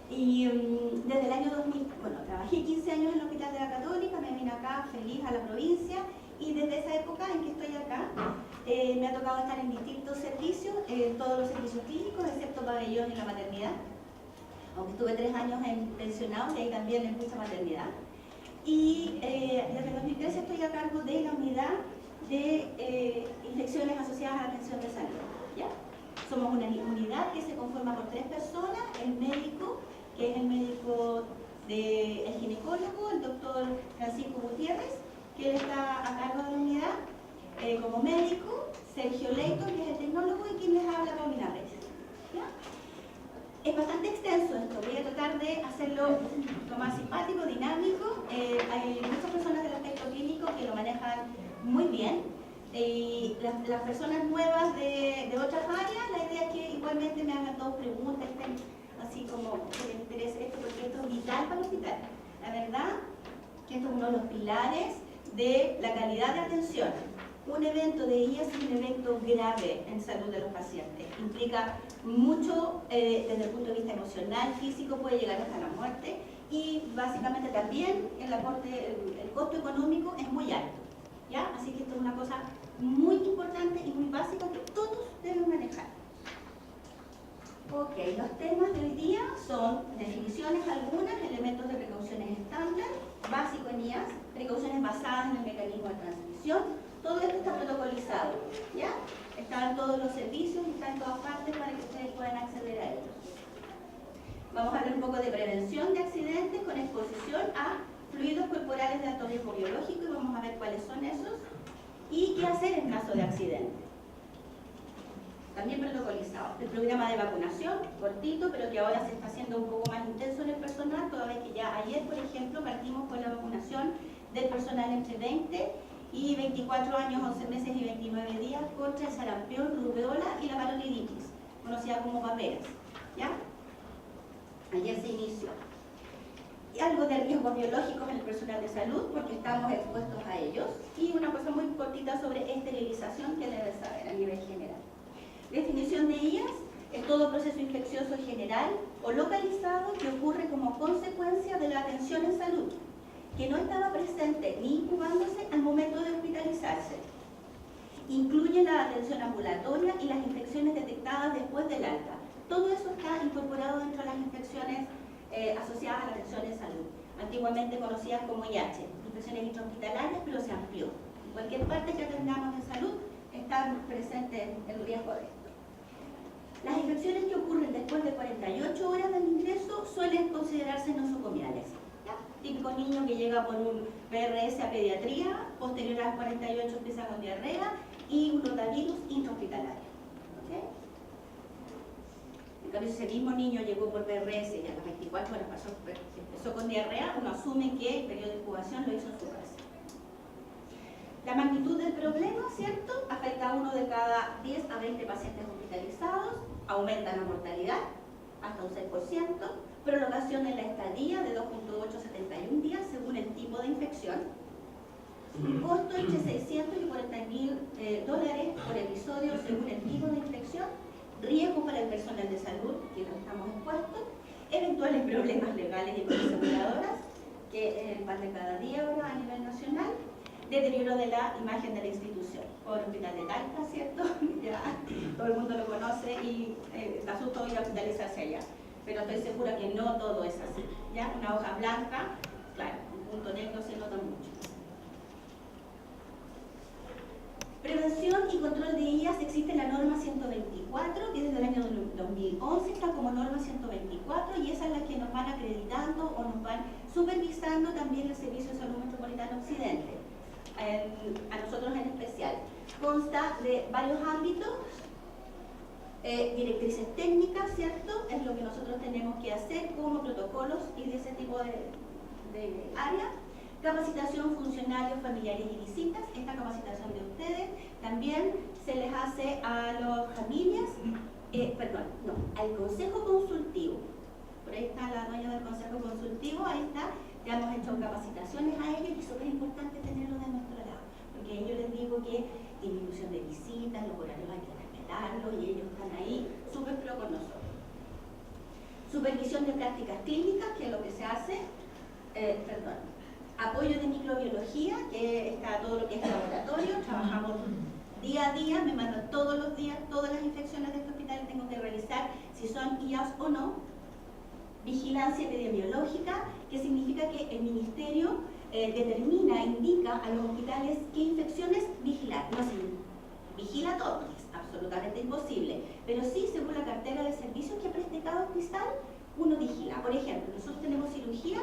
Y desde el año 2000, bueno, trabajé 15 años en el Hospital de la Católica, me vine acá feliz a la provincia y desde esa época en que estoy acá me ha tocado estar en distintos servicios, todos los servicios clínicos, excepto pabellón y la maternidad, aunque estuve 3 años en pensionado y ahí también en mucha maternidad. Y desde el 2013 estoy a cargo de la unidad de infecciones asociadas a la atención de salud, ¿ya? Somos una unidad que se conforma por 3 personas, el médico, que es el el ginecólogo, el doctor Francisco Gutiérrez, que él está a cargo de la unidad, como médico, Sergio Leito, que es el tecnólogo, y quien les habla, Paulina Reyes, ¿ya? Es bastante extenso esto, voy a tratar de hacerlo lo más simpático, dinámico. Hay muchas personas del aspecto clínico que lo manejan muy bien. Las personas nuevas de otras áreas, la idea es que igualmente me hagan todas preguntas, estén así como que les interese esto, porque esto es vital para el hospital. La verdad que esto es uno de los pilares de la calidad de atención. Un evento de IAS es un evento grave en salud de los pacientes. Implica mucho desde el punto de vista emocional, físico, puede llegar hasta la muerte y básicamente también el costo económico es muy alto, ¿ya? Así que esto es una cosa muy importante y muy básica que todos deben manejar. Ok, los temas de hoy día son definiciones algunas, elementos de precauciones estándar, básico en IAS, precauciones basadas en el mecanismo de transmisión. Todo esto está protocolizado, ¿ya? Está en todos los servicios, está en todas partes para que ustedes puedan acceder a ellos. Vamos a hablar un poco de prevención de accidentes con exposición a fluidos corporales de alto riesgo biológico y vamos a ver cuáles son esos y qué hacer en caso de accidente. También protocolizado. El programa de vacunación, cortito, pero que ahora se está haciendo un poco más intenso en el personal, toda vez que ya ayer, por ejemplo, partimos con la vacunación del personal entre 20 y 24 años, 11 meses y 29 días contra el sarampión, rubeola y la parotiritis, conocida como paperas, ¿ya? Ayer se inició. Y algo de riesgos biológicos en el personal de salud, porque estamos expuestos a ellos, y una cosa muy cortita sobre esterilización que deben saber a nivel general. Definición de IAS es todo proceso infeccioso general o localizado que ocurre como consecuencia de la atención en salud, que no estaba presente ni incubándose al momento de hospitalizarse. Incluye la atención ambulatoria y las infecciones detectadas después del alta. Todo eso está incorporado dentro de las infecciones asociadas a la atención en salud, antiguamente conocidas como IH, infecciones intrahospitalarias, pero se amplió. En cualquier parte que atendamos en salud está presente el riesgo de esto. Las infecciones que ocurren después de 48 horas del ingreso suelen considerarse nosocomiales. Típico niño que llega por un PRS a pediatría, posterior a las 48 empieza con diarrea y un rotavirus intrahospitalario. ¿Okay? En cambio, si ese mismo niño llegó por PRS y a las 24 horas empezó con diarrea, uno asume que el periodo de incubación lo hizo en su casa. La magnitud del problema, ¿cierto? Afecta a uno de cada 10 a 20 pacientes hospitalizados, aumenta la mortalidad hasta un 6%, prolongación en la estadía de 2.871 días según el tipo de infección, costo entre 600 y 40.000 dólares por episodio según el tipo de infección, riesgo para el personal de salud, que no estamos expuestos, eventuales problemas legales y con aseguradoras, que van de cada día ahora a nivel nacional, deterioro de la imagen de la institución. Por el hospital de Talca, ¿cierto? Ya todo el mundo lo conoce y da susto ir a hospitalizarse allá. Pero estoy segura que no todo es así. ¿Ya? Una hoja blanca, claro, un punto negro se nota mucho. Prevención y control de IAS, existe la norma 124, que desde el año 2011 está como norma 124 y esa es la que nos van acreditando o nos van supervisando también el Servicio de Salud Metropolitano Occidente. A nosotros en especial. Consta de varios ámbitos, directrices técnicas, ¿cierto? Es lo que nosotros tenemos que hacer como protocolos y de ese tipo de áreas. Capacitación, funcionarios, familiares y visitas. Esta capacitación de ustedes también se les hace a las familias, al consejo consultivo. Por ahí está la dueña del consejo consultivo, ahí está. Ya hemos hecho capacitaciones a ellos y es súper importante tenerlos de nuestro lado, porque yo les digo que disminución de visitas, los horarios hay que respetarlos y ellos están ahí súper pro con nosotros. Supervisión Revisión de prácticas clínicas, que es lo que se hace, apoyo de microbiología, que está todo lo que es laboratorio, trabajamos día a día, me mandan todos los días todas las infecciones de este hospital y tengo que revisar si son IAS o no. Vigilancia epidemiológica, que significa que el ministerio determina, indica a los hospitales qué infecciones vigilar. No se vigila todo, es absolutamente imposible, pero sí, según la cartera de servicios que preste cada hospital, uno vigila. Por ejemplo, nosotros tenemos cirugía,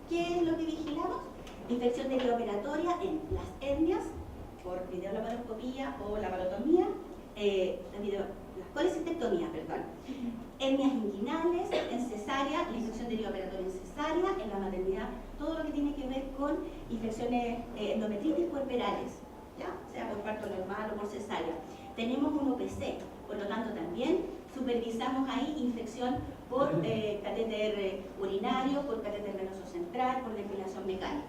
¿qué es lo que vigilamos? Infección perioperatoria en las hernias, por videolaparoscopía o laparotomía, las colecistectomías, perdón. Hernias inguinales, en cesárea, la infección perioperatoria en cesárea, en la maternidad, todo lo que tiene que ver con infecciones endometritis puerperales, ¿ya? Sea por parto normal o por cesárea. Tenemos un OPC, por lo tanto también supervisamos ahí infección por catéter urinario, por catéter venoso central, por depilación mecánica.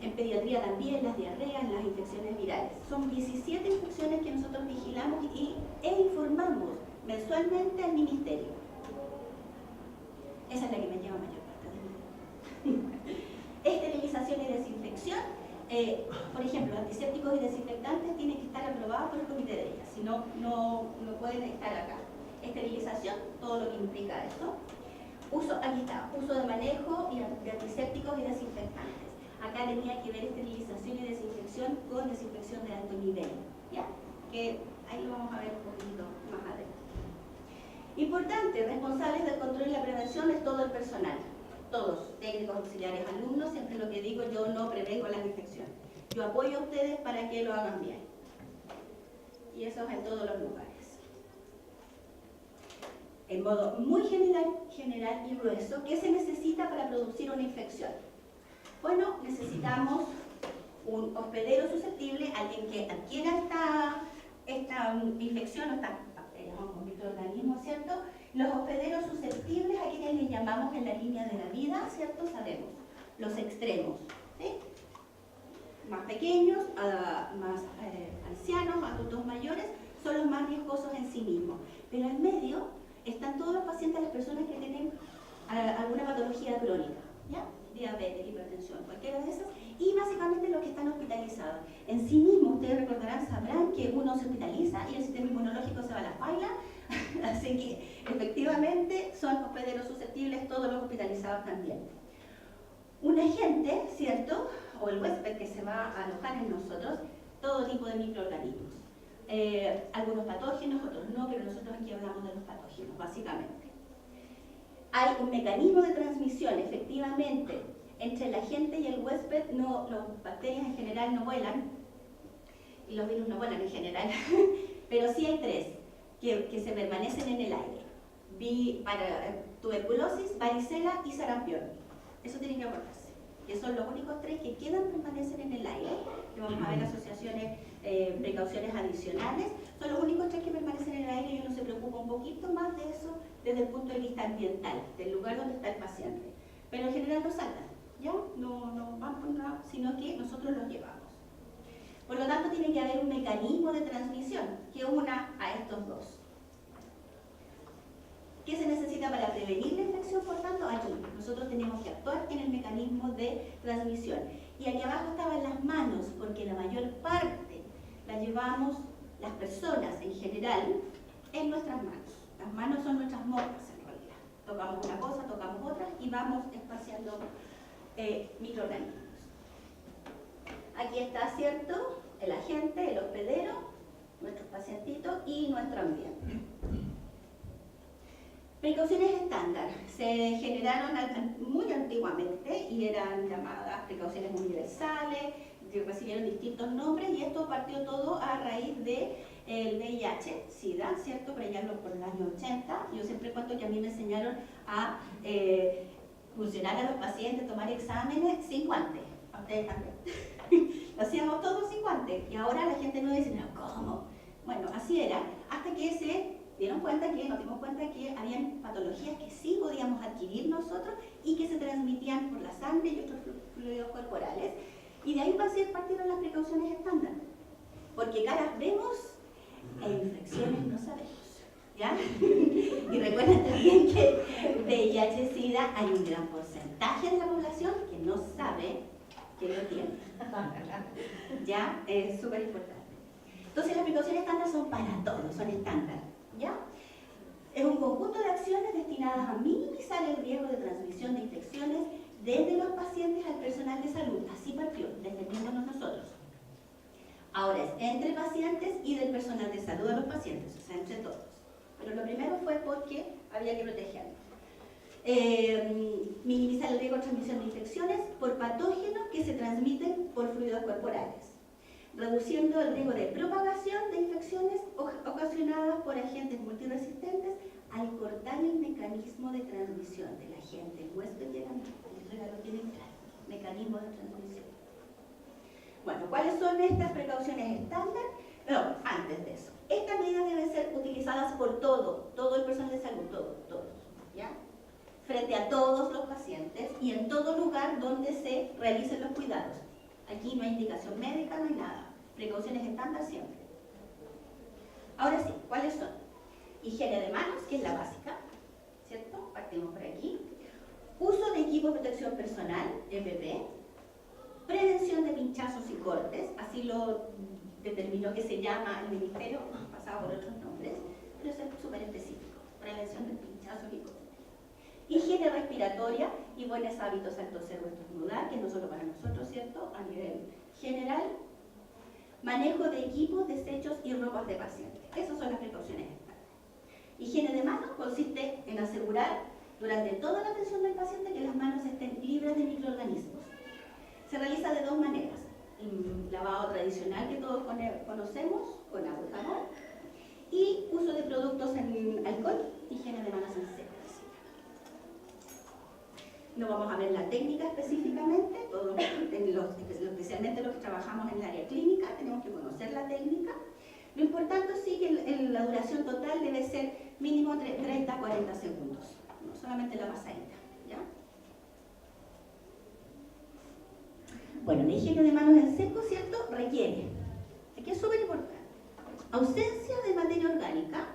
En pediatría también, las diarreas, las infecciones virales. Son 17 infecciones que nosotros vigilamos e informamos mensualmente al ministerio. Esa es la que me lleva mayor parte del día. Esterilización y desinfección. Por ejemplo, antisépticos y desinfectantes tienen que estar aprobados por el comité de ellas, si no, no pueden estar acá. Esterilización, todo lo que implica esto. Aquí está, uso de manejo de antisépticos y desinfectantes. Acá tenía que ver esterilización y desinfección con desinfección de alto nivel, ¿ya? Que ahí lo vamos a ver un poquito más adelante. Importante, responsables del control y la prevención es todo el personal. Todos, técnicos, auxiliares, alumnos, siempre lo que digo, yo no prevengo las infecciones. Yo apoyo a ustedes para que lo hagan bien. Y eso es en todos los lugares. En modo muy general y grueso, ¿qué se necesita para producir una infección? Bueno, necesitamos un hospedero susceptible, alguien que adquiera esta infección, un microorganismo, ¿cierto? Los hospederos susceptibles, a quienes les llamamos en la línea de la vida, ¿cierto? Sabemos, los extremos, ¿sí? Más pequeños, más ancianos, adultos mayores, son los más riesgosos en sí mismos. Pero en medio están todos los pacientes, las personas que tienen alguna patología crónica, ¿ya? Diabetes, hipertensión, cualquiera de esas, y básicamente los que están hospitalizados. En sí mismo, ustedes recordarán, sabrán que uno se hospitaliza y el sistema inmunológico se va a la paila, así que efectivamente son hospederos susceptibles todos los hospitalizados también. Un agente, ¿cierto?, o el huésped que se va a alojar en nosotros, todo tipo de microorganismos. Algunos patógenos, otros no, pero nosotros aquí hablamos de los patógenos, básicamente. Hay un mecanismo de transmisión, efectivamente, entre el agente y el huésped. Las bacterias en general no vuelan, y los virus no vuelan en general, pero sí hay tres que se permanecen en el aire. Tuberculosis, varicela y sarampión. Eso tienen que acordarse, que son los únicos tres que permanecen en el aire, que vamos a ver asociaciones, precauciones adicionales. Son los únicos tres que permanecen en el aire y uno se preocupa un poquito más de eso desde el punto de vista ambiental, del lugar donde está el paciente. Pero en general no saltan, ¿ya? No van por nada, sino que nosotros los llevamos. Por lo tanto, tiene que haber un mecanismo de transmisión que una a estos dos. ¿Qué se necesita para prevenir la infección? Por tanto, aquí nosotros tenemos que actuar en el mecanismo de transmisión. Y aquí abajo estaban las manos, porque la mayor parte la llevamos las personas en general en nuestras manos. Las manos son nuestras mortas en realidad. Tocamos una cosa, tocamos otra y vamos espaciando microorganismos. Aquí está, ¿cierto?, el agente, el hospedero, nuestros pacientitos y nuestro ambiente. Precauciones estándar se generaron muy antiguamente y eran llamadas precauciones universales, que recibieron distintos nombres, y esto partió todo a raíz del VIH, SIDA, ¿cierto? Por allá por el año 80. Yo siempre cuento que a mí me enseñaron a funcionar a los pacientes, tomar exámenes sin guantes. A ustedes también. Lo hacíamos todos sin guantes. Y ahora la gente no dice, no, ¿cómo? Bueno, así era, hasta que nos dimos cuenta que habían patologías que sí podíamos adquirir nosotros y que se transmitían por la sangre y otros fluidos corporales. Y de ahí partieron las precauciones estándar. Porque caras vemos e infecciones no sabemos. ¿ya? Y recuerden también que VIH-Sida hay un gran porcentaje de la población que no sabe que lo tiene. ¿Ya? Es súper importante. Entonces las precauciones estándar son para todos, son estándar, ¿ya? Es un conjunto de acciones destinadas a minimizar el riesgo de transmisión de infecciones desde los pacientes al personal de salud. Así partió, defendiéndonos nosotros. Ahora es entre pacientes y del personal de salud a los pacientes, o sea, entre todos. Pero lo primero fue porque había que protegernos. Minimizar el riesgo de transmisión de infecciones por patógenos que se transmiten por fluidos corporales, reduciendo el riesgo de propagación de infecciones ocasionadas por agentes multiresistentes al cortar el mecanismo de transmisión del agente, el huésped y el ambiente. Eso ya lo tienen claro, mecanismo de transmisión. Bueno, ¿cuáles son estas precauciones estándar? No, antes de eso. Estas medidas deben ser utilizadas por todo el personal de salud, todos, ¿ya? Frente a todos los pacientes y en todo lugar donde se realicen los cuidados. Aquí no hay indicación médica, no hay nada. Precauciones estándar siempre. Ahora sí, ¿cuáles son? Higiene de manos, que es la básica, ¿cierto? Partimos por aquí. Uso de equipo de protección personal, EPP. Prevención de pinchazos y cortes, así lo determinó que se llama el ministerio, pasaba por otros nombres, pero eso es súper específico. Prevención de pinchazos y cortes. Higiene respiratoria y buenos hábitos al toser o estornudar, que no solo para nosotros, ¿cierto? A nivel general. Manejo de equipos, desechos y ropas de paciente. Esas son las precauciones estándar. Higiene de manos consiste en asegurar durante toda la atención del paciente que las manos estén libres de microorganismos. Se realiza de dos maneras. Lavado tradicional que todos conocemos, con agua y jabón, y uso de productos en alcohol, higiene de manos en seco. No vamos a ver la técnica específicamente, especialmente los que trabajamos en el área clínica, tenemos que conocer la técnica. Lo importante sí que la duración total debe ser mínimo 30 a 40 segundos, no solamente la pasadita, ¿ya? Bueno, la higiene de manos en seco, ¿cierto? Requiere, aquí es súper importante, ausencia de materia orgánica,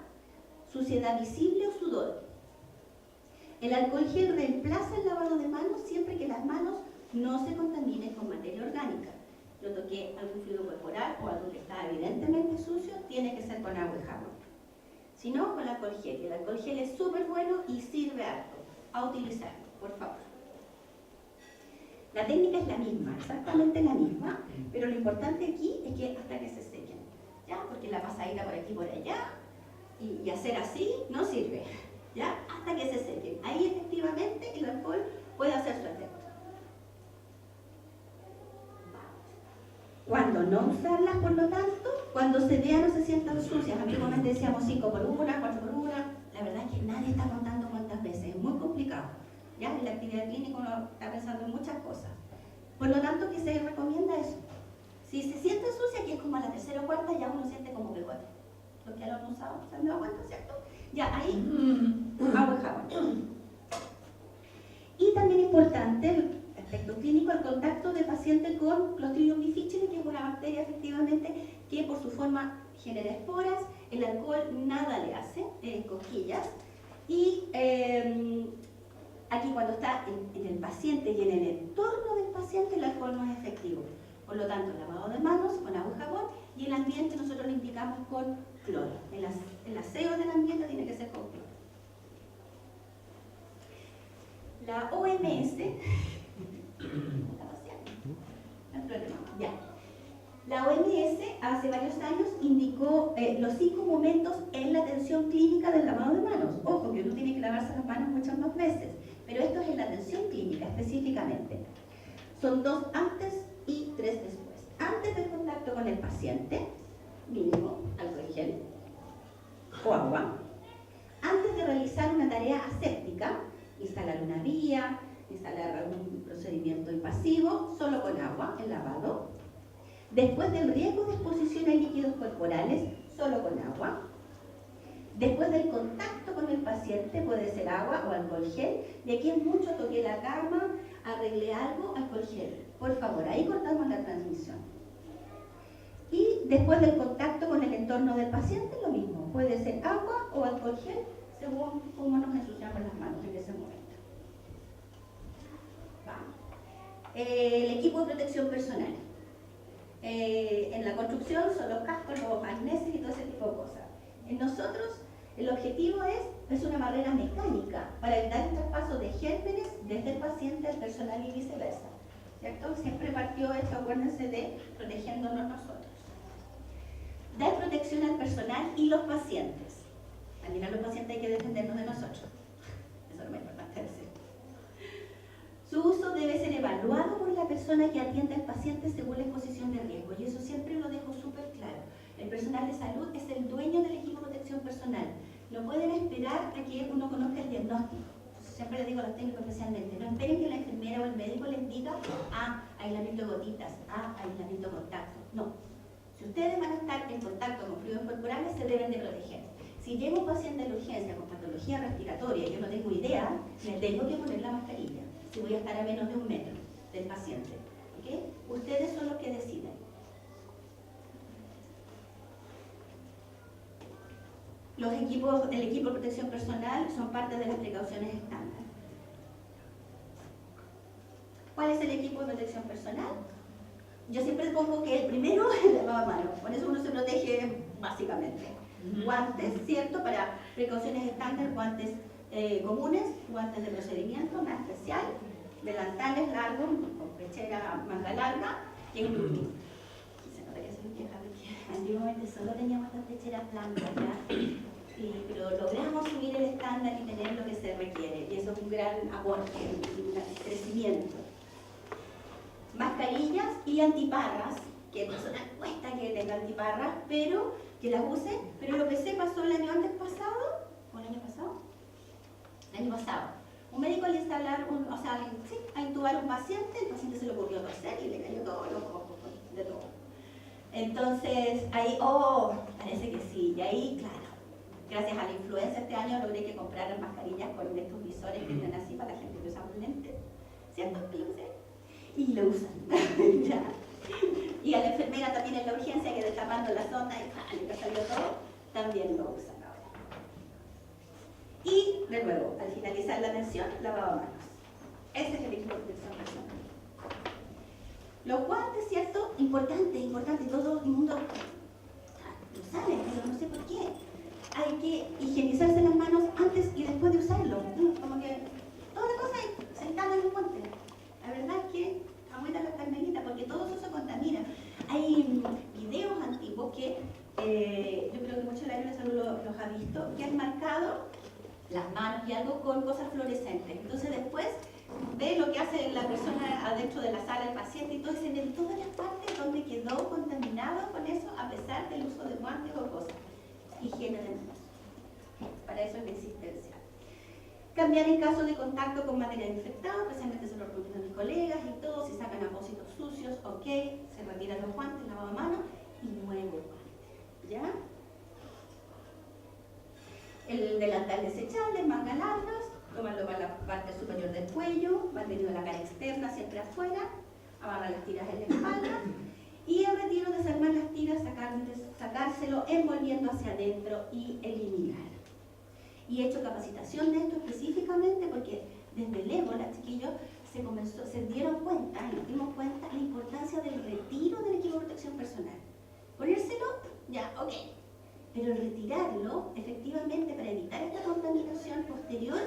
suciedad visible o sudor. El alcohol gel reemplaza el lavado de manos siempre que las manos no se contaminen con materia orgánica. Yo toqué algún fluido corporal o algo que está evidentemente sucio, tiene que ser con agua y jabón. Si no, con alcohol gel. El alcohol gel es súper bueno y sirve harto. A utilizarlo, por favor. La técnica es la misma, exactamente la misma, pero lo importante aquí es que hasta que se sequen, ¿ya? Porque la pasadita por aquí y por allá y hacer así no sirve, ¿ya? Hasta que se sequen. Ahí efectivamente el alcohol puede hacer su efecto. Cuando no usarlas, por lo tanto, cuando se vean o se sientan sucias, antiguamente decíamos 5 por 1, 4 por 1, la verdad es que nadie está contando cuántas veces, es muy complicado. ¿Ya? En la actividad clínica uno está pensando en muchas cosas. Por lo tanto, ¿qué se recomienda eso? Si se siente sucia, que es como a la tercera o cuarta, ya uno siente como pegote. Los que lo han usado se han dado cuenta, ¿cierto? Ya, ahí, agua y jabón. Y también importante, el aspecto clínico, el contacto del paciente con Clostridium difficile, que es una bacteria efectivamente que por su forma genera esporas. El alcohol nada le hace, cosquillas. Y aquí cuando está en el paciente y en el entorno del paciente, el alcohol no es efectivo. Por lo tanto, lavado de manos con agua y jabón, y el ambiente nosotros lo indicamos con cloro. El aseo del ambiente tiene que ser con cloro. La OMS, la OMS hace varios años indicó los 5 momentos en la atención clínica del lavado de manos. Ojo, que uno tiene que lavarse las manos muchas más veces, pero esto es en la atención clínica específicamente. Son 2 antes y 3 después. Antes del contacto con el paciente, mínimo alcohol gel o agua. Antes de realizar una tarea aséptica, instalar una vía, instalar algún procedimiento invasivo, solo con agua, el lavado. Después del riesgo de exposición a líquidos corporales, solo con agua. Después del contacto con el paciente, puede ser agua o alcohol gel. Y aquí es mucho, toqué la cama, arreglé algo, alcohol gel. Por favor, ahí cortamos la transmisión. Y después del contacto con el entorno del paciente, lo mismo. Puede ser agua o alcohol gel, según cómo nos ensuciamos las manos en ese momento. Vamos. El equipo de protección personal. En la construcción son los cascos, los arneses y todo ese tipo de cosas. En nosotros, el objetivo es una barrera mecánica para evitar el traspaso de gérmenes desde el paciente al personal y viceversa. ¿Cierto? Siempre partió esto, acuérdense, de protegiéndonos nosotros. Dar protección al personal y los pacientes. También a los pacientes hay que defendernos de nosotros. Eso es lo más importante decir. Su uso debe ser evaluado por la persona que atiende al paciente según la exposición de riesgo. Y eso siempre lo dejo súper claro. El personal de salud es el dueño del equipo de protección personal. No pueden esperar a que uno conozca el diagnóstico. Siempre les digo a los técnicos especialmente, no esperen que la enfermera o el médico les diga aislamiento de gotitas, aislamiento de contacto. No. Si ustedes van a estar en contacto con fluidos corporales, se deben de proteger. Si llega un paciente de la urgencia con patología respiratoria y yo no tengo idea, me tengo que poner la mascarilla. Si voy a estar a menos de 1 metro del paciente. ¿Okay? Ustedes son los que deciden. El equipo de protección personal son parte de las precauciones estándar. ¿Cuál es el equipo de protección personal? Yo siempre pongo que el primero es el lavamanos, con eso uno se protege básicamente. Guantes, ¿cierto? Para precauciones estándar, guantes comunes, guantes de procedimiento, nada especial, delantales largos, con pechera manga larga, y el último. Se nota que soy vieja porque antiguamente solo teníamos estas pecheras blancas, ¿ya? Pero logramos subir el estándar y tener lo que se requiere, y eso es un gran aporte, un crecimiento. Mascarillas y antiparras, que a personas cuesta que tengan antiparras, pero que las usen, pero lo que se pasó el año antes pasado, ¿o el año pasado? El año pasado. Un médico al instalar, a intubar a un paciente, el paciente se le ocurrió toser y le cayó todo los ojos, de todo. Entonces, ahí, parece que sí, y ahí, claro, gracias a la influencia este año logré que compraran mascarillas con estos visores que tienen así para la gente que usa un lente, ¿cierto? Y lo usan, ¿ya? Y a la enfermera también en la urgencia que destapando la sonda y le salió todo, también lo usan ahora. Y, de nuevo, al finalizar la atención, lavamanos. Ese es el equipo de protección personal. Los guantes, ¿cierto? Importante, todo el mundo lo sabe, pero no sé por qué. Hay que higienizarse las manos antes y después de usarlo. Como que toda la cosa ahí, sentada en un guante. La verdad es que agüita la carmelita, porque todo eso se contamina. Hay videos antiguos que yo creo que muchos de la área de salud los ha visto, que han marcado las manos y algo con cosas fluorescentes. Entonces después ve lo que hace la persona adentro de la sala, el paciente, y todo se ve en todas las partes donde quedó contaminado con eso, a pesar del uso de guantes o cosas. Higiene de manos. Para eso es la existencia. Cambiar en caso de contacto con material infectado, especialmente se lo recomiendo a mis colegas y todo, si sacan apósitos sucios, ok, se retiran los guantes, lavamanos y nuevo guante, ¿ya? El delantal desechable, mangas largas, tomarlo para la parte superior del cuello, manteniendo la cara externa siempre afuera, amarrar las tiras en la espalda y el retiro, desarmar las tiras, sacárselo, envolviendo hacia adentro y eliminar. Y he hecho capacitación de esto específicamente porque desde el ébola, chiquillos, se dieron cuenta, y nos dimos cuenta la importancia del retiro del equipo de protección personal. Ponérselo, ya, ok. Pero retirarlo, efectivamente, para evitar esta contaminación posterior,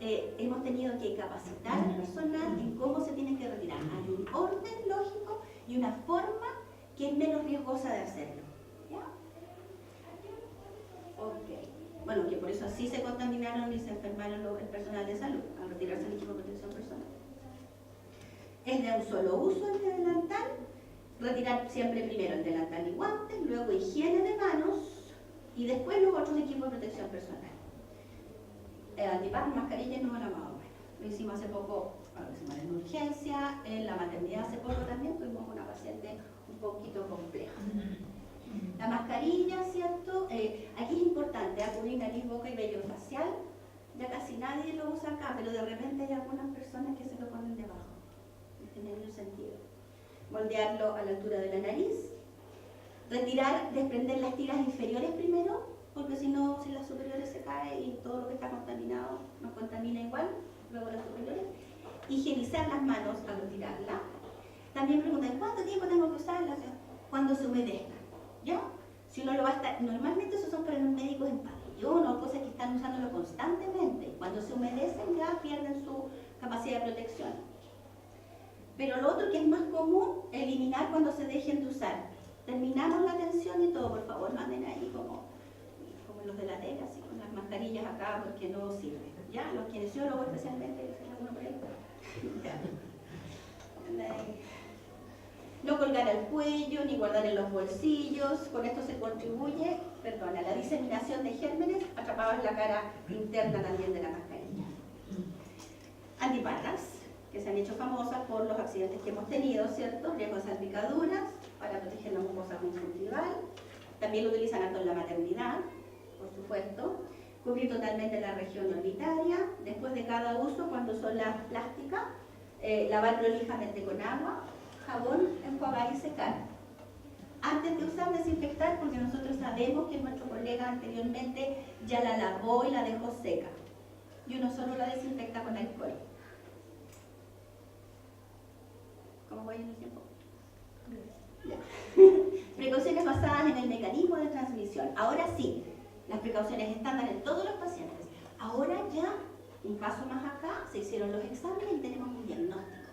hemos tenido que capacitar al personal en cómo se tiene que retirar. Hay un orden lógico y una forma que es menos riesgosa de hacerlo. ¿Ya? Ok. Bueno, que por eso así se contaminaron y se enfermaron el personal de salud, al retirarse el equipo de protección personal. Es de un solo uso el delantal, retirar siempre primero el delantal y guantes, luego higiene de manos y después los otros equipos de protección personal. El antiparras, mascarillas, no era más o menos. Lo hicimos hace poco, lo hicimos en urgencia, en la maternidad hace poco también, tuvimos una paciente un poquito compleja. La mascarilla, ¿cierto? Aquí es importante, cubrir nariz, boca y vello facial. Ya casi nadie lo usa acá, pero de repente hay algunas personas que se lo ponen debajo. No tiene ningún sentido. Moldearlo a la altura de la nariz. Retirar, desprender las tiras inferiores primero, porque si no, si las superiores contaminado, nos contamina igual, luego las superiores. Higienizar las manos al retirarla. También preguntan, ¿cuánto tiempo tengo que usarla? Cuando se humedezca, ¿ya? Si uno lo va a estar, normalmente esos son para los médicos en pabellón o cosas que están usándolo constantemente. Cuando se humedecen ya pierden su capacidad de protección. Pero lo otro que es más común, eliminar cuando se dejen de usar. Terminamos la atención y todo, por favor, manden ahí como los de la tele, así con las mascarillas acá, porque no sirve. ¿Ya? Los kinesiólogos especialmente, alguno por ahí. No colgar al cuello ni guardar en los bolsillos. Con esto se contribuye, a la diseminación de gérmenes atrapados en la cara interna también de la mascarilla. Antiparras, que se han hecho famosas por los accidentes que hemos tenido, ¿cierto? Riesgo de salpicaduras para proteger la mucosa conjuntival. También lo utilizan harto en la maternidad, por supuesto. Cubrir totalmente la región orbitaria. Después de cada uso, cuando son las plásticas, lavar prolijamente con agua, jabón, enjuagar y secar. Antes de usar, desinfectar, porque nosotros sabemos que nuestro colega anteriormente ya la lavó y la dejó seca. Y uno solo la desinfecta con alcohol. ¿Cómo voy en el tiempo? Ya. Precauciones basadas en el mecanismo de transmisión. Ahora sí, las precauciones estándar en todos los pacientes. Ahora ya, un paso más acá, se hicieron los exámenes y tenemos un diagnóstico.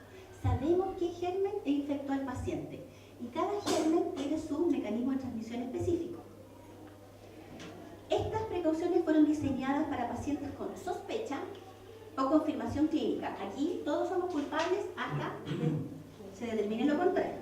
Sabemos qué germen infectó al paciente y cada germen tiene su mecanismo de transmisión específico. Estas precauciones fueron diseñadas para pacientes con sospecha o confirmación clínica. Aquí todos somos culpables hasta que se determine lo contrario.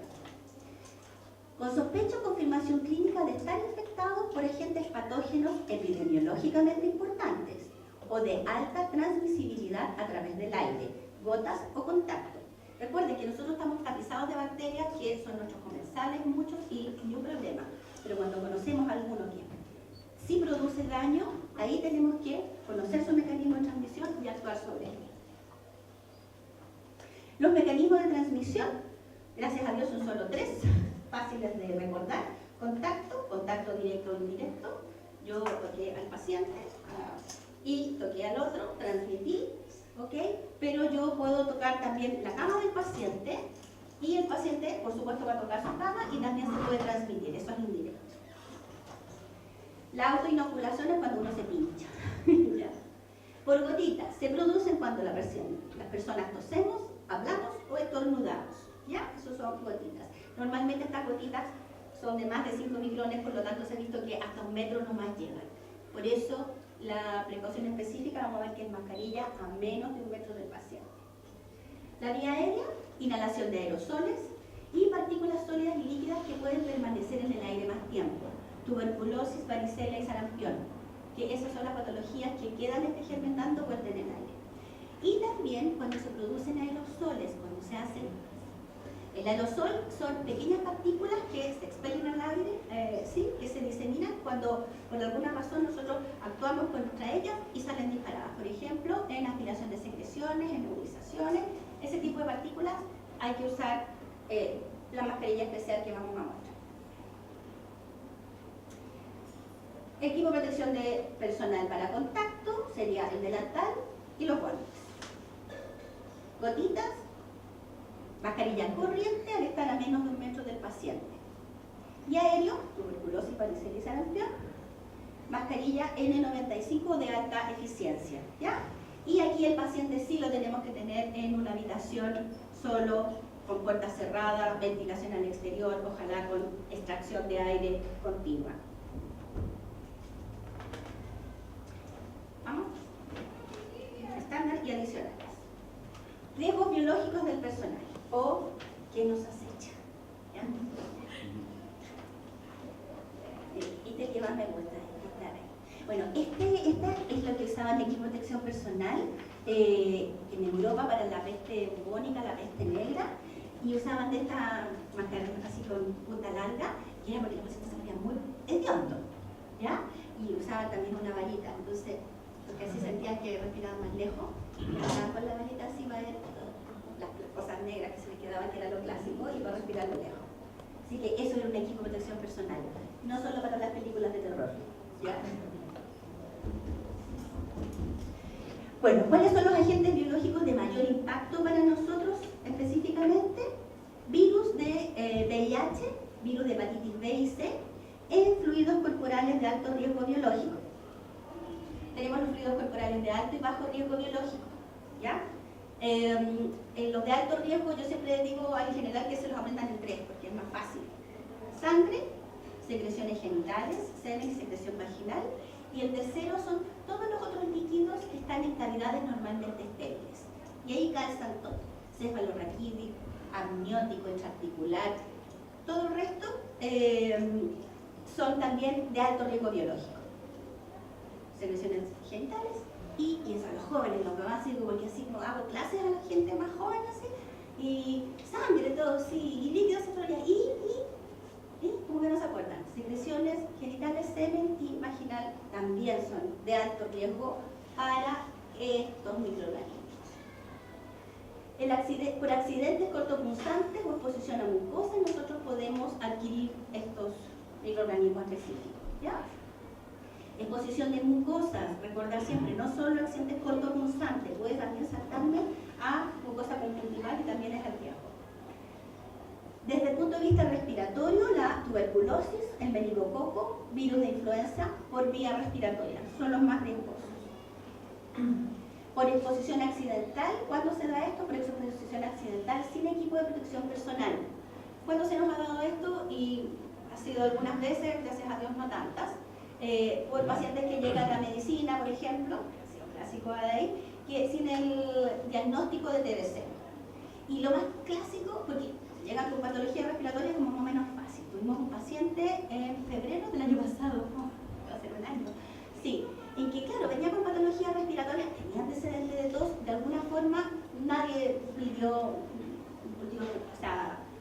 Con sospecha o confirmación clínica de estar infectados por agentes patógenos epidemiológicamente importantes o de alta transmisibilidad a través del aire, gotas o contacto. Recuerden que nosotros estamos tapizados de bacterias que son nuestros comensales, muchos, y ni un problema. Pero cuando conocemos alguno que sí produce daño, ahí tenemos que conocer su mecanismo de transmisión y actuar sobre él. Los mecanismos de transmisión, gracias a Dios son solo 3, fáciles de recordar. Contacto directo o indirecto. Yo toqué al paciente y toqué al otro, transmití. ¿Okay? Pero yo puedo tocar también la cama del paciente y el paciente, por supuesto, va a tocar su cama y también se puede transmitir, eso es indirecto. La autoinoculación es cuando uno se pincha. ¿Ya? Por gotitas, se producen cuando las personas tosemos, hablamos o estornudamos. ¿Ya? Eso son gotitas. Normalmente estas gotitas son de más de 5 micrones, por lo tanto se ha visto que hasta 1 metro no más llegan. Por eso, la precaución específica, vamos a ver que es mascarilla a menos de 1 metro del paciente. La vía aérea, inhalación de aerosoles y partículas sólidas y líquidas que pueden permanecer en el aire más tiempo. Tuberculosis, varicela y sarampión, que esas son las patologías que quedan germen dando vuelta en el aire. Y también cuando se producen aerosoles, cuando se hacen. El aerosol son pequeñas partículas que se expelen al aire, ¿sí? Que se diseminan cuando por alguna razón nosotros actuamos contra ellas y salen disparadas. Por ejemplo, en aspiración de secreciones, en nebulizaciones, ese tipo de partículas hay que usar la mascarilla especial que vamos a mostrar. Equipo de protección de personal para contacto sería el delantal y los guantes. Gotitas. Mascarilla corriente al estar a menos de 1 metro del paciente. Y aéreo, tuberculosis, varicela y sarampión. Mascarilla N95 de alta eficiencia. ¿Ya? Y aquí el paciente sí lo tenemos que tener en una habitación solo, con puertas cerradas, ventilación al exterior, ojalá con extracción de aire continua. ¿Vamos? Estándar y adicionales. Riesgos biológicos del personal o que nos acecha. ¿Ya? Este que más me gusta. Bueno, este es lo que usaba el equipo de protección personal en Europa para la peste bubónica, la peste negra, y usaban de esta mascarilla así con punta larga, y era porque los pacientes se morían muy hediondo, ¿ya? Y usaban también una varita, entonces, porque así sentían que respiraban más lejos, y con la varita así va a ver las cosas negras que se les quedaban, que era lo clásico, y va a respirar lo lejos. Así que eso era un equipo de protección personal, no solo para las películas de terror, ¿ya? Bueno, ¿cuáles son los agentes biológicos de mayor impacto para nosotros específicamente? Virus de VIH, virus de hepatitis B y C, en fluidos corporales de alto riesgo biológico. Tenemos los fluidos corporales de alto y bajo riesgo biológico, ¿ya? En los de alto riesgo yo siempre digo en general que se los aumentan en 3 porque es más fácil. Sangre, secreciones genitales, semen y secreción vaginal. Y el tercero son todos los otros líquidos que están en cavidades normalmente estériles. Y ahí calzan todo. Cefalorraquídeo, amniótico, intraarticular. Todo el resto son también de alto riesgo biológico. Secreciones genitales y eso a los jóvenes, los mamás, porque así como hago clases a la gente más joven, así, y sangre, todo, sí, y líquidos cefalorraquídeos, y como que no se acuerdan, secreciones genitales, semen y vaginal también son de alto riesgo para estos microorganismos. Por accidentes cortopunzantes o exposición a mucosa, nosotros podemos adquirir estos microorganismos específicos, ¿ya? Exposición de mucosas, recordar siempre, no solo accidentes cortopunzantes, puede también saltarme a mucosa conjuntival, que también es el riesgo. Desde el punto de vista respiratorio, la tuberculosis, el meningococo, virus de influenza por vía respiratoria, son los más riesgosos. Por exposición accidental, ¿cuándo se da esto? Por exposición accidental sin equipo de protección personal. ¿Cuándo se nos ha dado esto? Y ha sido algunas veces, gracias a Dios no tantas, por pacientes que llegan a la medicina, por ejemplo, ha sido un clásico de ahí, que sin el diagnóstico de TBC. Y lo más clásico, porque llegan con patología respiratoria como más o menos fácil. Tuvimos un paciente en febrero del año pasado, va a ser un año, sí, en que claro, venía con patología respiratoria, tenía antecedentes de tos, de alguna forma nadie pidió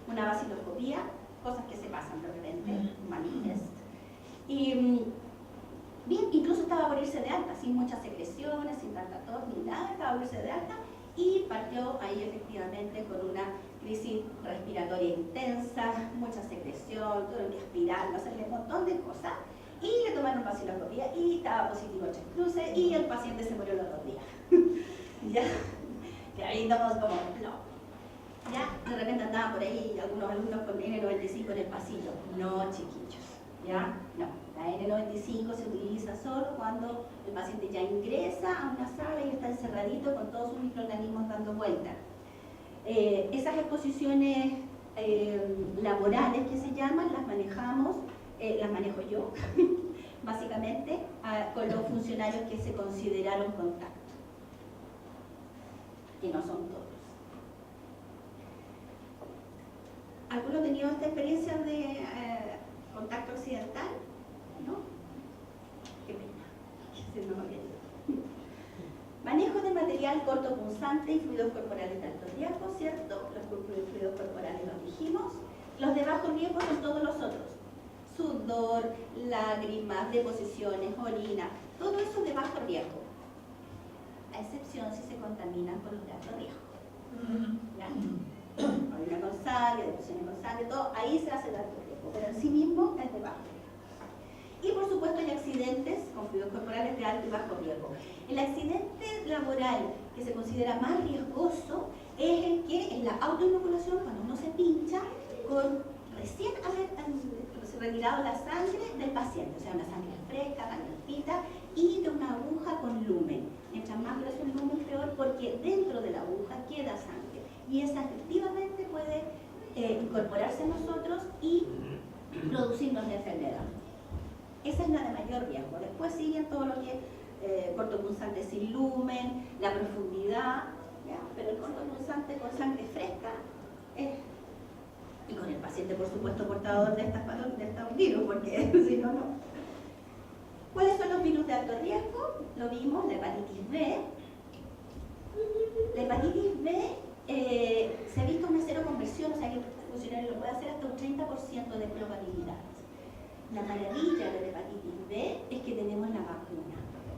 una vaciloscopía, cosas que se pasan de repente, manifest. Y bien, incluso estaba por irse de alta, sin muchas secreciones, sin tanta tos ni nada, estaba por irse de alta y partió ahí efectivamente con una crisis respiratoria intensa, mucha secreción, todo que aspirar, hacerle un montón de cosas. Y le tomaron vaciloscopía y estaba positivo el cruce y el paciente se murió los 2 días. Ya, que ahí estamos como, no. Ya, de repente andaban por ahí algunos alumnos con N95 en el pasillo. No, chiquillos, ya, no. La N95 se utiliza solo cuando el paciente ya ingresa a una sala y está encerradito con todos sus microorganismos dando vueltas. Esas exposiciones laborales que se llaman, las manejamos, las manejo yo, básicamente, con los funcionarios que se consideraron contacto, que no son todos. ¿Alguno ha tenido esta experiencia de contacto accidental? ¿No? Qué pena, que se nos había ido. Manejo de material cortopunzante y fluidos corporales de alto riesgo, ¿cierto? Los fluidos corporales los dijimos. Los de bajo riesgo son todos los otros. Sudor, lágrimas, deposiciones, orina, todo eso de bajo riesgo. A excepción si se contaminan con los de alto riesgo. ¿Ya? Orina con sangre, deposiciones con sangre, todo, ahí se hace de alto riesgo, pero en sí mismo es de bajo riesgo. Y por supuesto hay accidentes con fluidos corporales de alto y bajo riesgo. El accidente laboral que se considera más riesgoso es el que en la autoinoculación, cuando uno se pincha, con recién haber retirado la sangre del paciente, o sea, una sangre fresca, calientita, y de una aguja con lumen. Mientras más grueso el lumen, peor, porque dentro de la aguja queda sangre. Y esa efectivamente puede incorporarse a nosotros y producirnos la enfermedad. Esa es la de mayor riesgo. Después siguen todo lo que cortopunzante sin lumen, la profundidad, ¿ya? Pero el cortopunzante con sangre fresca y con el paciente, por supuesto, portador de estos virus, porque si no, no. ¿Cuáles son los virus de alto riesgo? Lo vimos, la hepatitis B. La hepatitis B se ha visto una cero conversión, o sea que el funcionario lo puede hacer hasta un 30% de probabilidad. La maravilla de la hepatitis B es que tenemos la vacuna.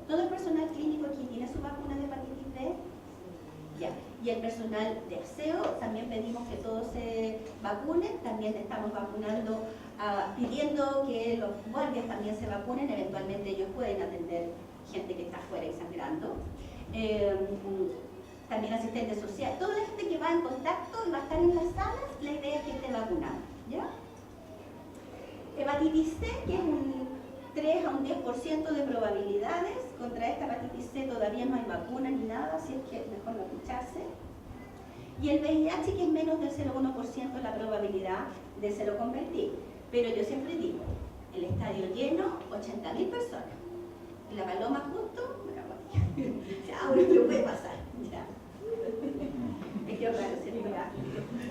Todo el personal clínico aquí tiene su vacuna de hepatitis B. Ya. Y el personal de aseo, también pedimos que todos se vacunen, también estamos vacunando, pidiendo que los guardias también se vacunen, eventualmente ellos pueden atender gente que está afuera y sangrando. también asistentes sociales, toda la gente que va en contacto y va a estar en las salas, la idea es que esté vacunado, ¿ya? Hepatitis C, que es un 3 a un 10% de probabilidades. Contra esta hepatitis C todavía no hay vacuna ni nada, así es que es mejor no escucharse. Y el VIH, que es menos del 0,1% la probabilidad de se lo convertir. Pero yo siempre digo, el estadio lleno, 80.000 personas. Y la paloma justo, ya, bueno, ¿qué puede pasar? Ya. Es que raro, ¿cierto?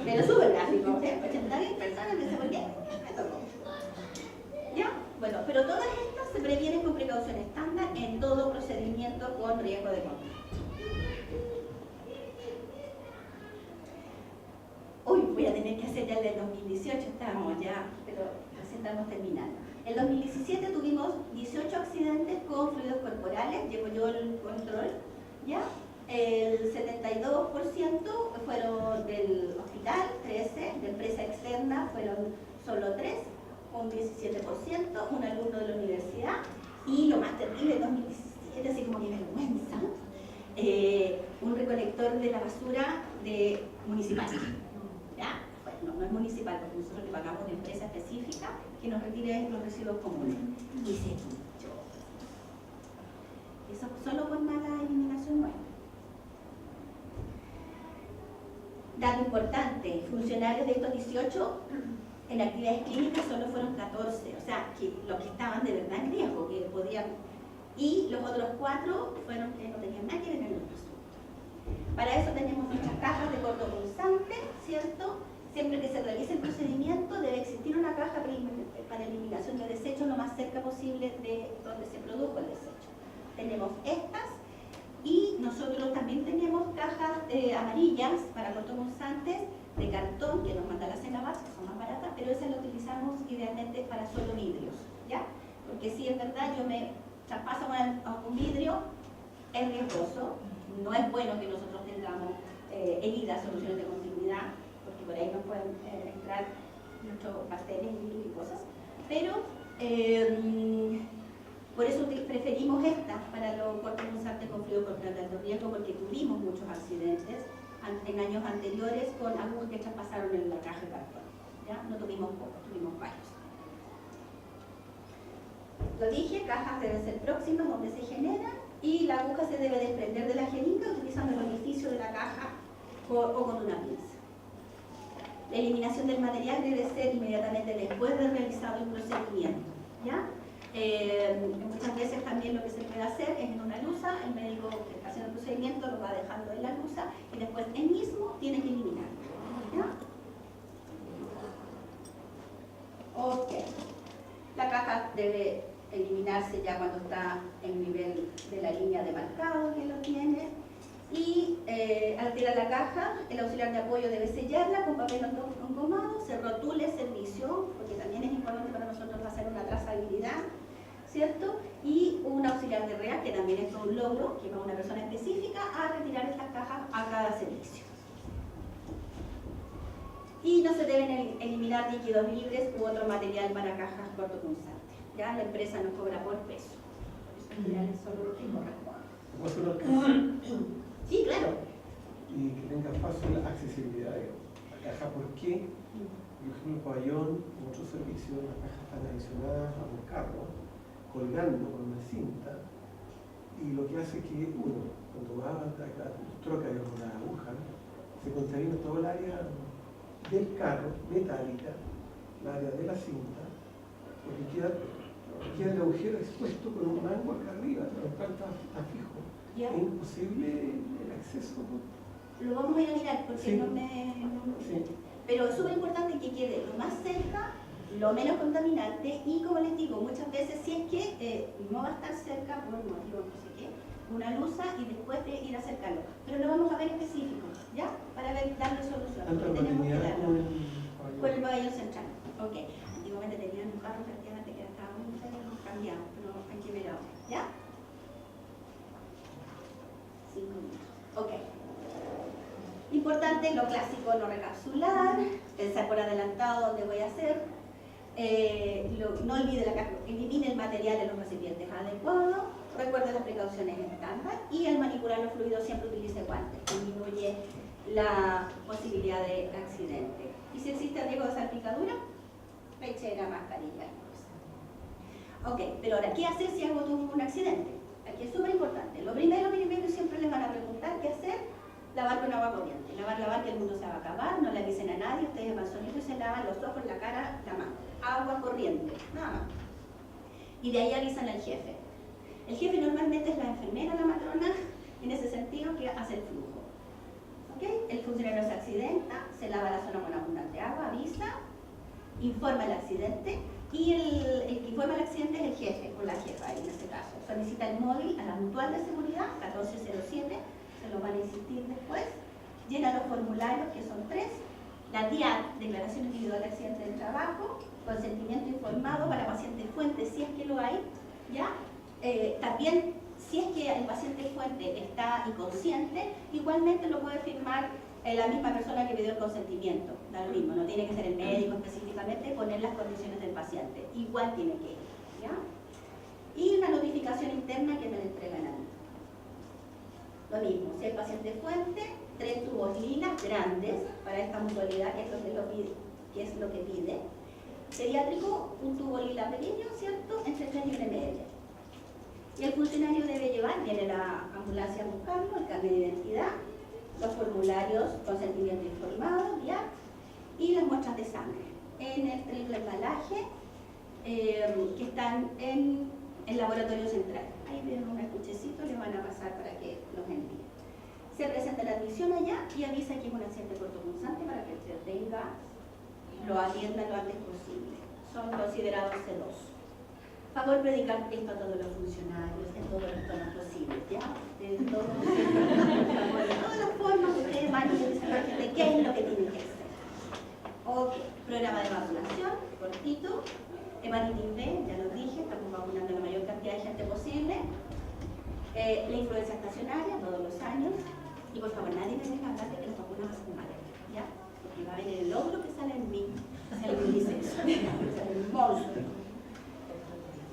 Pero súper gráfico, 80.000 personas, no sé por qué, me tocó. ¿Ya? Bueno, pero todas estas se previenen con precaución estándar en todo procedimiento con riesgo de contagio. Uy, voy a tener que hacer ya el del 2018, estamos ya, pero así estamos terminando. En 2017 tuvimos 18 accidentes con fluidos corporales, llevo yo el control, ¿ya? El 72% fueron del hospital, 13%, de empresa externa fueron solo 3%, un 17%, un alumno de la universidad, y lo más terrible en 2017, así como que vergüenza, un recolector de la basura de municipal. ¿Ya? Bueno, no es municipal, porque nosotros le pagamos a una empresa específica que nos retire los residuos comunes. Y se pinchó. Eso solo con mala eliminación nueva. Dato importante, funcionarios de estos 18 en actividades clínicas solo fueron 14, o sea, que los que estaban de verdad en riesgo, que podían, y los otros 4 fueron que no tenían nada que ver en el asunto. Para eso tenemos nuestras cajas de cortopunzante, ¿cierto? Siempre que se realice el procedimiento debe existir una caja para eliminación de desechos lo más cerca posible de donde se produjo el desecho. Tenemos estas y nosotros también tenemos cajas amarillas para cortopunzantes de cartón que nos manda la Senabat, que son más baratas, pero esas las utilizamos idealmente para solo vidrios, ¿ya? Porque si es verdad, yo me traspaso un vidrio, es riesgoso, no es bueno que nosotros tengamos heridas, soluciones de continuidad, porque por ahí nos pueden entrar muchas bacterias y cosas, pero por eso preferimos estas para los cortopunzantes con fluido corporal de alto riesgo, porque tuvimos muchos accidentes en años anteriores con agujas que traspasaron en la caja de cartón. ¿Ya? No tuvimos pocos, tuvimos varios. Lo dije, cajas deben ser próximas donde se generan y la aguja se debe desprender de la jeringa utilizando el orificio de la caja o con una pinza. La eliminación del material debe ser inmediatamente después de realizado el procedimiento. ¿Ya? Muchas veces también lo que se puede hacer es en una luza, el médico que está haciendo el procedimiento lo va dejando en la luza y después él mismo tiene que eliminarlo. ¿Ya? Ok. La caja debe eliminarse ya cuando está en nivel de la línea de marcado que lo tiene. Y al tirar la caja, el auxiliar de apoyo debe sellarla con papel engomado, se rotule el servicio, porque también es importante para nosotros hacer una trazabilidad, ¿cierto? Y un auxiliar de REA, que también es un logro, que va a una persona específica a retirar estas cajas a cada servicio. Y no se deben eliminar líquidos libres u otro material para cajas cortopunzantes. Ya la empresa nos cobra por peso. Por eso es solo lo que corresponde. Sí, claro. Y que tenga fácil accesibilidad a la caja, porque, por ejemplo, el pabellón, en otros servicios, las cajas están adicionadas a un carro, colgando con una cinta, y lo que hace que uno, cuando va a troca con una aguja, se contamina todo el área del carro, metálica, el área de la cinta, porque queda el agujero expuesto con un mango acá arriba, pero está fijo. ¿Ya? Es imposible el acceso. Lo vamos a ir a mirar porque sí. Sí. Pero es súper importante que quede lo más cerca, lo menos contaminante y, como les digo, muchas veces si es que no va a estar cerca por motivo no sé qué, una luza y después de ir a acercarlo. Pero lo vamos a ver específico, ¿ya? Para ver, darle solución. Porque tenemos que darlo. Con el pabellón central. Ok. Antiguamente tenían un carro prácticamente que estaba muy cambiado, pero hay que ver ahora, ¿ya? 5 minutos. Ok. Importante, lo clásico, no recapsular, pensar por adelantado dónde voy a hacer. no olvide elimine el material en los recipientes adecuados, recuerde las precauciones estándar y al manipular los fluidos siempre utilice guantes, disminuye la posibilidad de accidente. Y si existe riesgo de salpicadura, pechera, mascarilla. Ok, pero ahora, ¿qué hacer si hago un accidente? Aquí es súper importante. Lo primero que siempre les van a preguntar qué hacer: lavar con agua corriente. Lavar, que el mundo se va a acabar, no le avisen a nadie, ustedes van solitos y se lavan los ojos, la cara, la mano. Agua corriente, nada más. Y de ahí avisan al jefe. El jefe normalmente es la enfermera, la matrona, en ese sentido, que hace el flujo. ¿Okay? El funcionario se accidenta, se lava la zona con abundante agua, avisa, informa el accidente, y el que informa el accidente es el jefe o la jefa en este caso. Solicita el móvil a la mutual de seguridad, 1407, se lo van a insistir después, llena los formularios, que son 3, la DIAT, Declaración Individual de Accidente del Trabajo, consentimiento informado para paciente fuente, si es que lo hay, ¿ya? También, si es que el paciente fuente está inconsciente, igualmente lo puede firmar la misma persona que pidió el consentimiento, da lo mismo, no tiene que ser el médico específicamente, poner las condiciones del paciente, igual tiene que ir, ¿ya? Y una notificación interna que me la entregan a mí. Lo mismo, si el paciente fuente, 3 tubos lilas grandes para esta mutualidad, que es lo que pide. Pediátrico, un tubo lila pequeño, ¿cierto? Entre 3 y 1,5. Y el funcionario debe llevar, viene la ambulancia a buscarlo, el carnet de identidad, los formularios, consentimiento informado, ¿ya? Y las muestras de sangre en el triple embalaje que están en el laboratorio central. Ahí vienen un estuchecito, les van a pasar para que los envíen. Se presenta la admisión allá y avisa que es un accidente cortopunzante para que usted lo atienda lo antes posible. Son considerados C2. Favor predicar esto a todos los funcionarios, en todos los tonos posibles, ¿ya? De todas las formas que ustedes van a decir a la gente qué es lo que tienen que hacer. Ok, programa de vacunación, cortito. Hepatitis B, ya lo dije, estamos vacunando la mayor cantidad de gente posible. La influenza estacionaria, todos los años. Y por favor, nadie me deja hablar de que las vacunas hacen mal, ¿ya? Porque va a venir el logro que sale en mí, sale en mi sexo, sale el monstruo.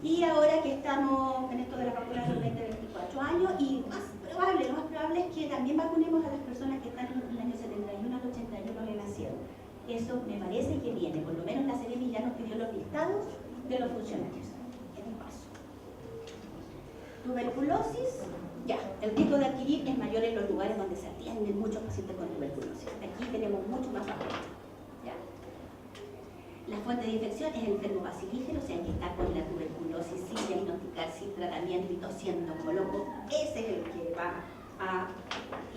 Y ahora que estamos en esto de las vacunas de los 20-24 años, y lo más probable es que también vacunemos a las personas que están en el año 71 al 81 que nacieron. Eso me parece que viene, por lo menos la CNMI ya nos pidió los listados de los funcionarios. Es un paso. Tuberculosis, ya, el riesgo de adquirir es mayor en los lugares donde se atienden muchos pacientes con tuberculosis. Aquí tenemos mucho más vacunas. La fuente de infección es el enfermo bacilífero, o sea, que está con la tuberculosis sin diagnosticar, sin tratamiento y tosiendo como loco. Ese es el que va a...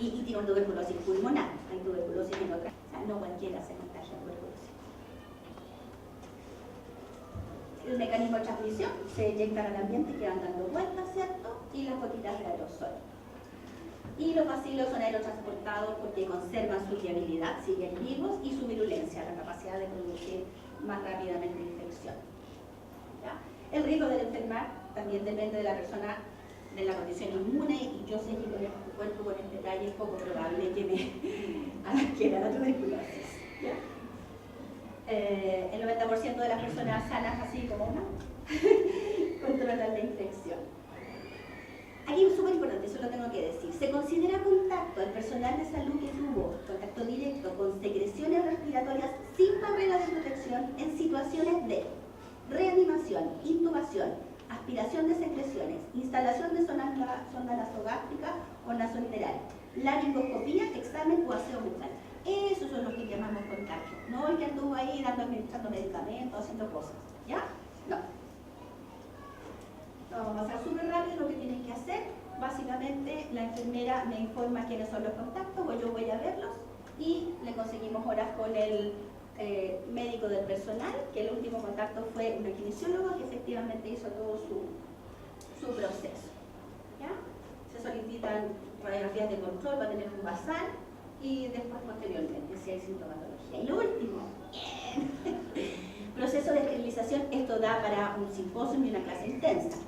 y tiene una tuberculosis pulmonar. Hay tuberculosis en otras. O sea, no cualquiera se contagia de tuberculosis. El mecanismo de transmisión, se eyectan al ambiente y quedan dando vueltas, ¿cierto? Y las gotitas de aerosol. Y los bacilos son aerotransportados porque conservan su viabilidad, siguen vivos, y su virulencia, la capacidad de producir más rápidamente infección. ¿Ya? El riesgo de enfermar también depende de la persona, de la condición inmune, y yo sé que con el cuerpo, con este detalle, es poco probable que me adquiera la tuberculosis. ¿Ya? El 90% de las personas sanas, así como una, controlan la infección. Aquí es súper importante, eso lo tengo que decir. Se considera contacto al personal de salud que tuvo contacto directo con secreciones respiratorias sin barrera de protección en situaciones de reanimación, intubación, aspiración de secreciones, instalación de sonda nasogástrica o nasointeral, laringoscopía, examen o aseo bucal. Esos son los que llamamos contagio, no el que anduvo ahí administrando medicamentos, haciendo cosas, ¿ya? No. Vamos a pasar súper rápido lo que tienen que hacer. Básicamente, la enfermera me informa quiénes son los contactos, o yo voy a verlos, y le conseguimos horas con el médico del personal, que el último contacto fue un kinesiólogo que efectivamente hizo todo su proceso. ¿Ya? Se solicitan radiografías de control para tener un basal, y después posteriormente si hay sintomatología. Y lo último, proceso de esterilización. Esto da para un simposio y una clase intensa.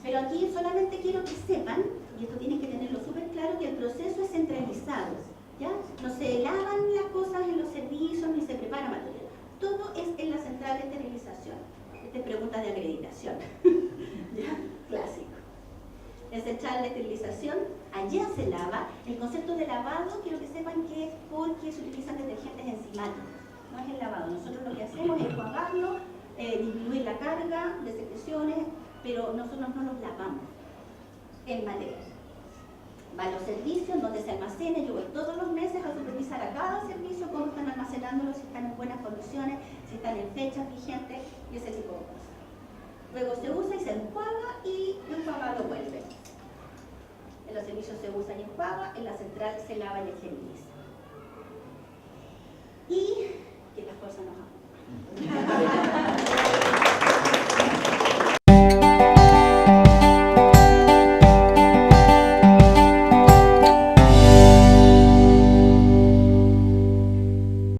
Pero aquí solamente quiero que sepan, y esto tienen que tenerlo súper claro, que el proceso es centralizado, ¿ya? No se lavan las cosas en los servicios ni se prepara material. Todo es en la central de esterilización. Esta es pregunta de acreditación. ¿Ya? Clásico. La central de esterilización, allá se lava. El concepto de lavado, quiero que sepan que es porque se utilizan detergentes enzimáticos. No es el lavado. Nosotros lo que hacemos es enjuagarlo, disminuir la carga de secreciones, pero nosotros no los lavamos en material. Va a los servicios donde se almacena. Yo voy todos los meses a supervisar a cada servicio cómo están almacenándolo, si están en buenas condiciones, si están en fechas vigentes y ese tipo de cosas. Luego se usa y se enjuaga y lo enjuagado vuelve. En los servicios se usa y enjuaga, en la central se lava y esteriliza.